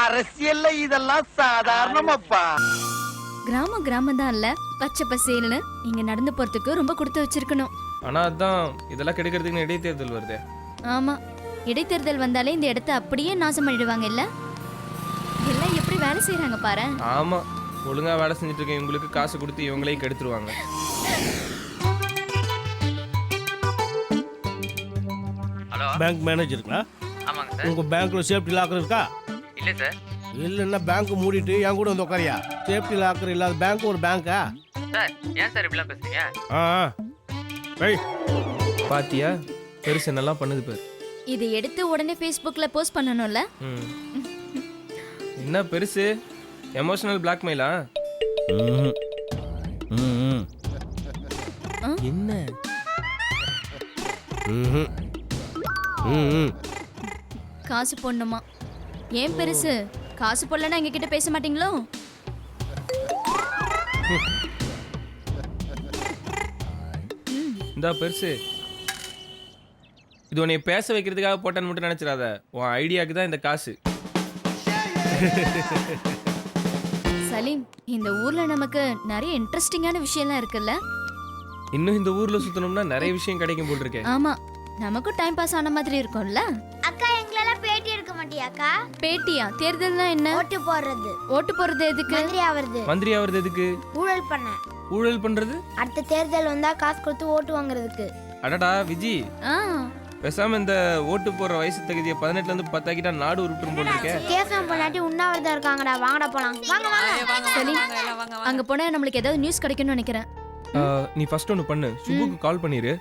அரசியல்ல இதெல்லாம் சாதாரணமாப்பா. கிராமம் தான் இல்ல, பச்சை பசேல்னு இங்க நடந்து போறதுக்கு ரொம்ப கொடுத்து வச்சிருக்கணும். ஆனா அதான் இதெல்லாம் கெடுக்கிறதுக்கு இடைத்தேர்தல் வருதே. ஆமா, இடைத்தேர்தல் வந்தாலே இந்த இடத்த அப்படியே நாசம் பண்ணிடுவாங்க இல்ல. எல்லாம் எப்படி வேலை செய்யறாங்க பாரு. ஆமா, ஒழுங்கா வேலை செஞ்சுட்டு இருக்க இவங்களுக்கு காசு கொடுத்து இவங்களையும் கெடுத்துருவாங்க. Hello, bank மேனேஜருங்களா? ஆமாங்க சார். உங்க பேங்க்ல சேஃப்டி லாக்கர் இருக்கா? இல்லை சார். இல்லைன்னா பேங்க் மூடிட்டு என் கூட வந்து உட்காரியா? சேஃப்டி லாக்கர் இல்லாத பேங்க் ஒரு பேங்கா? சார் ஏன் சார் இப்படிலாம் பேசுறீங்க? பாத்தியா, பெருசு என்னெல்லாம் பண்ணுது பேர். இதை எடுத்து உடனே Facebookல போஸ்ட் பண்ணணும்ல. என்ன பெருசு, எமோஷனல் பிளாக்மெயிலா? என்ன காசு போடணுமா? ஏன் பெருசு, காசு போடலன்னா எங்க கிட்ட பேச மாட்டீங்களோ? இந்த பெருசு, இது உன்னை பேச வைக்கிறதுக்காக போட்டான்னு மட்டும் நினைச்சிடாத. உன் ஐடியாவுக்கு தான் இந்த காசு. சலீம், இந்த ஊர்ல நமக்கு நிறைய இன்ட்ரெஸ்டிங்கான விஷயம்லாம் இருக்குல்ல. இன்னும் இந்த ஊர்ல சுத்தணும்னா நிறைய விஷயம் கிடைக்கும் போல் இருக்கேன். ஆமா, நமக்கும் டைம் பாஸ் ஆன மாதிரி இருக்கும்ல. அக்கா, எங்களெல்லாம் பேட்டி எடுக்க மாட்டியாக்கா? பேட்டியா? தேர்தல்னா என்ன? ஓட்டு போடுறது. ஓட்டு போறது எதுக்கு? மந்திரி ஆவறது. மந்திரி ஆவறது எதுக்கு? ஊழல் பண்ண. ஊழல் பண்றது? அடுத்த தேர்தல் வந்தா காசு கொடுத்து ஓட்டு வாங்குறதுக்கு. அடடா விஜி, ஆ, பேசாம இந்த ஓட்டு போற வயசு தகுதியை 18ல இருந்து 10 ஆக்கிட்டா நாடு உருப்பிடும் போல இருக்கே. கேசம் பண்ணாட்டி உண்ணாவிரதம் இருக்காங்கடா. வாங்கடா போலாம். வாங்க வாங்க. சலீம், அங்க போனா நம்மளுக்கு ஏதாவது நியூஸ் கிடைக்கும்னு நினைக்கிறேன். நீ ஃபர்ஸ்ட் ஒன்று பண்ணு, சுபுக்கு கால் பண்ணிரு,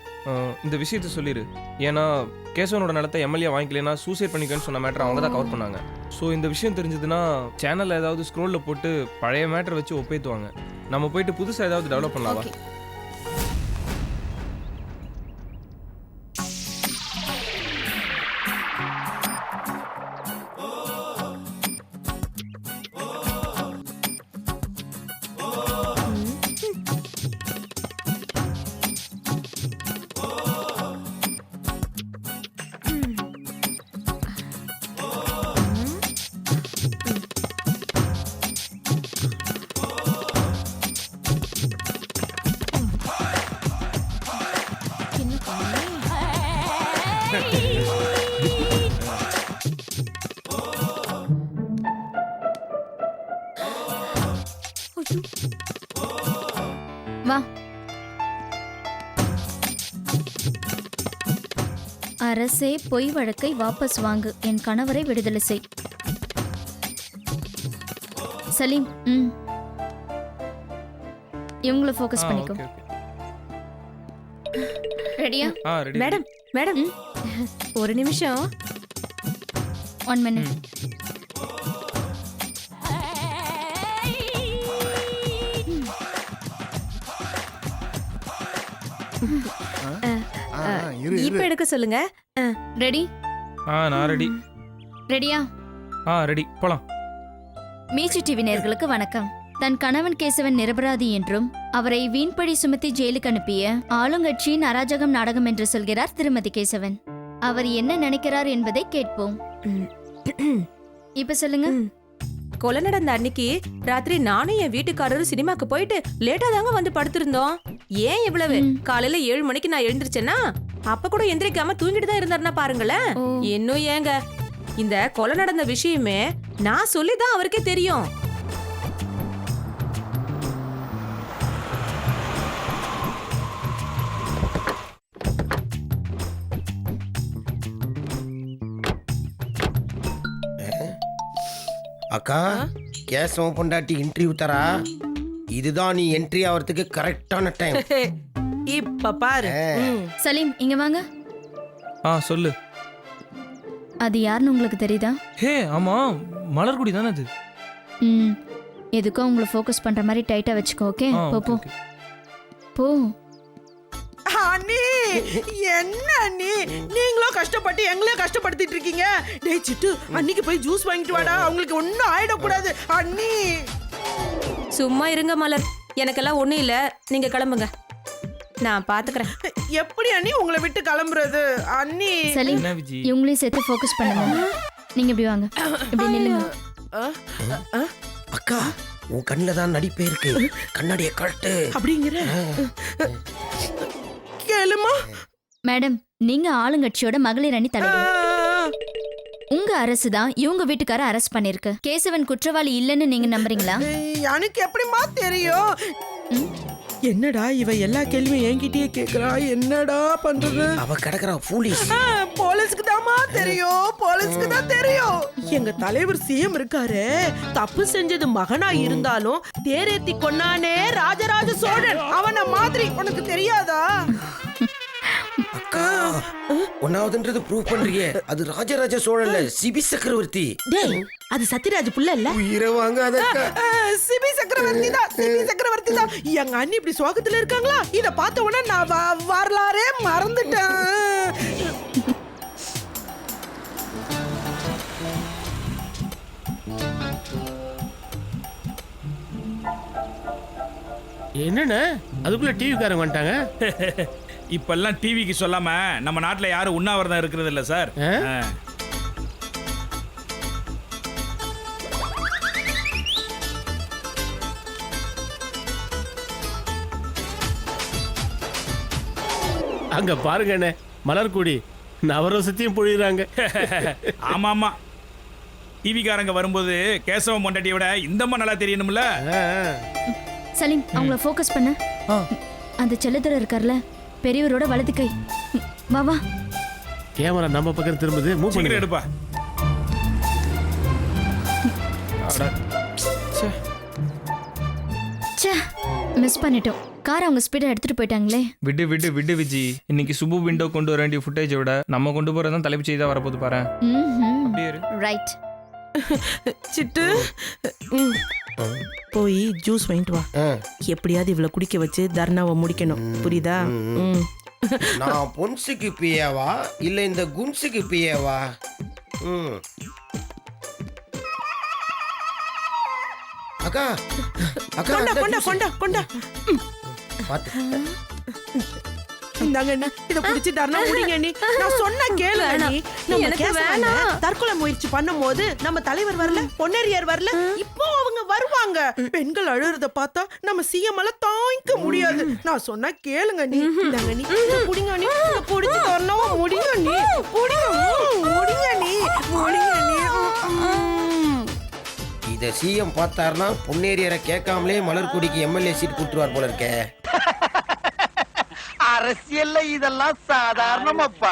இந்த விஷயத்த சொல்லிடு. ஏன்னா கேசவனோட நிலத்தை எம்எல்ஏ வாங்கிக்கலன்னா சூசைட் பண்ணிக்கன்னு சொன்ன மேட்டர் அவங்க தான் கவர் பண்ணாங்க. ஸோ இந்த விஷயம் தெரிஞ்சதுன்னா சேனல்ல ஏதாவது ஸ்க்ரோல்ல போட்டு பழைய மேட்டர் வச்சு ஒப்பேத்துவாங்க. நம்ம போயிட்டு புதுசாக ஏதாவது டெவலப் பண்ணலாம். Okay. வா. அரசே, பொய் வழக்கை வாபஸ் வாங்கு, என் கணவரை விடுதலை செய். சலீம், இவங்கள ஃபோக்கஸ் பண்ணிக்கோ. ரெடியா? மேடம் மேடம், ஒரு நிமிஷம். 1 minute. இப்ப எடுக்க சொல்லுங்க. ரெடி? நான் ரெடி. ரெடியா? ரெடி, போலாம். மீச்சு டிவி நேயர்களுக்கு வணக்கம். தன் கணவன் கேசவன் நிரபராதி என்றும் அவரை வீண்பழி சுமத்தி ஜெயிலுக்கு அனுப்பிய ஆளுங்கட்சியின் அராஜகம் நாடகம் என்று சொல்கிறார் திருமதி கேசவன். அவர் என்ன நினைக்கிறார் என்பதை கேட்போம். இப்ப சொல்லுங்க. கொலை நடந்த அன்னைக்கு ராத்திரி நானும் என் வீட்டுக்காரரும் சினிமாக்கு போயிட்டு லேட்டா தாங்க வந்து படுத்திருந்தோம். ஏன் இவ்வளவு? காலையில 7 மணிக்கு நான் எழுந்திருச்சேன்னா அப்ப கூட எந்திரிக்காம தூங்கிட்டு தான் இருந்தாருன்னா பாருங்களேன். இன்னும் ஏங்க, இந்த கொலை நடந்த விஷயமே நான் சொல்லிதான் அவருக்கே தெரியும். அக்கா, கேசவன் பொண்டாட்டி இன்டர்வியூ தரா. இதுதான் நீ என்ட்ரி ஆகிறதுக்கு கரெக்டான டைம். இப்ப பாரு. சலீம், இங்க வாங்க. சொல்லு. அது யாருன்னு உங்களுக்கு தெரியுதா? ஹே, ஆமா, மலர்குடி தானே அது. எதுக்கும் உங்களை ஃபோக்கஸ் பண்ற மாதிரி டைட்டா வச்சுக்கோ. ஓகே, போ போ போ. அண்ணி, என்ன அண்ணி, நீங்களும் கஷ்டப்பட்டு எங்களையும் கஷ்டப்படுத்திட்டு இருக்கீங்க. டேய் சிட்டு, அன்னிக்கு போய் ஜூஸ் வாங்கிட்டு வாடா, அவங்களுக்கு ஒன்னும் ஆயிடக்கூடாது அண்ணி. சும்மா இருங்க மலர், எனக்கெல்லாம் ஒண்ணும் இல்ல, நீங்க கிளம்புங்க, நான் பாத்துக்கிறேன். எப்படி அண்ணி உங்களை விட்டு கிளம்புறது அண்ணி? சலீம், இவங்களையும் சேர்த்து ஃபோக்கஸ் பண்ணுங்க. நீங்க இப்படி வாங்க, இப்படி நில்லுங்க. அக்கா உன் கண்ணில் தான் நடிப்பே இருக்கு, கண்ணாடியை கழட்டு. அப்படிங்கிற கேளுமா. மேடம் நீங்க ஆளுங்கட்சியோட மகளிர் அணி தலைவர். உங்க அரசு தான் இவங்க வீட்டுக்கார அரெஸ்ட் பண்ணிருக்கு. கேசவன் குற்றவாளி இல்லைன்னு நீங்க நம்புறீங்களா? எனக்கு எப்படிமா தெரியும்? என்னடா இவ எல்லா கேள்வியும் என்கிட்டயே கேக்குறா, என்னடா பண்றது? அவ கிடக்குறா போலீஸ். போலீஸ்க்கு தாமா தெரியும், போலீஸ்க்கு தான் தெரியும். எங்க தலைவர் சிஎம் இருக்காரு, தப்பு செஞ்சது மகனா இருந்தாலும் தேரேத்தி கொன்னானே ராஜராஜ சோழன், அவன மாதிரி உனக்கு தெரியாதா? அக்கா ஒன்னாவதுன்றது ப்ரூவ் பண்றியே, அது ராஜராஜ சோழன்ல சிபி சக்கரவர்த்தி. டேய் அது சத்யராஜ் புள்ள இல்ல, உயிரை வாங்காத அக்கா. சிபி சக்கரவர்த்தி தான், சிபி சக்கரவர்த்தி தான். எங்க அண்ணி இப்படி சோகத்துல இருக்காங்களா, இத பார்த்த உடனே நான் வரலாறே மறந்துட்டேன். என்னண்ணே அதுக்குள்ள டிவி காரங்க வந்துட்டாங்க. இப்பெல்லாம் டிவிக்கு சொல்லாம நம்ம நாட்டுல யாரும் உண்ணாவிரதம் இருக்கிறது இல்ல சார். அங்க பாருங்கண்ணே மலர்கூடி நவரசத்தையும் பொழியுறாங்க. ஆமா ஆமா, டிவிக்காரங்க வரும்போது கேசவ மொண்டாட்டியை விட இந்தம்மா நல்லா தெரியணும்ல. சலீம் அவங்கள ஃபோக்கஸ் பண்ண. அந்த செல்லதுரை இருக்கார்ல, பெரியவரோட வலது கை. வா வா. கேமரா நம்ம பக்கம் திரும்புது, மூவ் சீக்கிரம் பண்ணி எடுப்பா. ச்சே மிஸ் பண்ணிட்டோம். கார் அவங்க ஸ்பீடா எடுத்துட்டு போயிட்டாங்களே. விடு விடு விடு விஜி, இன்னைக்கு சுபு விண்டோ கொண்டு வர வேண்டிய ஃபுட்டேஜை விட நம்ம கொண்டு போறதான் தலைப்பு செய்தா வரப்போது பாரு. அப்படியே இரு. ரைட். சிட்டு போய் ஜூஸ் வாங்கிட்டு வா. எப்படியாவது இவ்வளவு குடிக்க வச்சு தர்ணாவை முடிக்கணும், புரியுதா? நான் பொன்சுக்கு பியவா இல்ல இந்த குன்சுக்கு பியவா? அக்கா அக்கா கொண்டா அந்த கொண்டா juice. கொண்டா கொண்டா. பாத்து. இந்தாங்க அண்ணா, இத குடிச்சு தர்ணா முடிங்க அண்ணி. நான் சொன்ன கேளு அண்ணி. நம்ம எனக்கு கேசவன் தற்கொலை முயற்சி பண்ணும்போது நம்ம தலைவர் வரல, பொன்னேரியார் வரல, இப்போ அவங்க வருவாங்க. பெண்கள் அழுறத பார்த்தா நம்ம சிஎம் எல்லாம் தாங்கிக்க முடியாது. நான் சொன்னா கேளுங்க அண்ணி. இந்தாங்க அண்ணி, இத குடிங்க அண்ணி. இத குடிச்சு தர்ணா முடிங்க அண்ணி. குடிங்க, முடிங்க அண்ணி, முடிங்க அண்ணி. இத சிஎம் பார்த்தாருன்னா பொன்னேரியரை கேட்காமலே மலர்குடிக்கு எம்எல்ஏ சீட் கொடுத்துருவார் போல இருக்கே. அரசியல்ல இதெல்லாம் சாதாரணமாப்பா.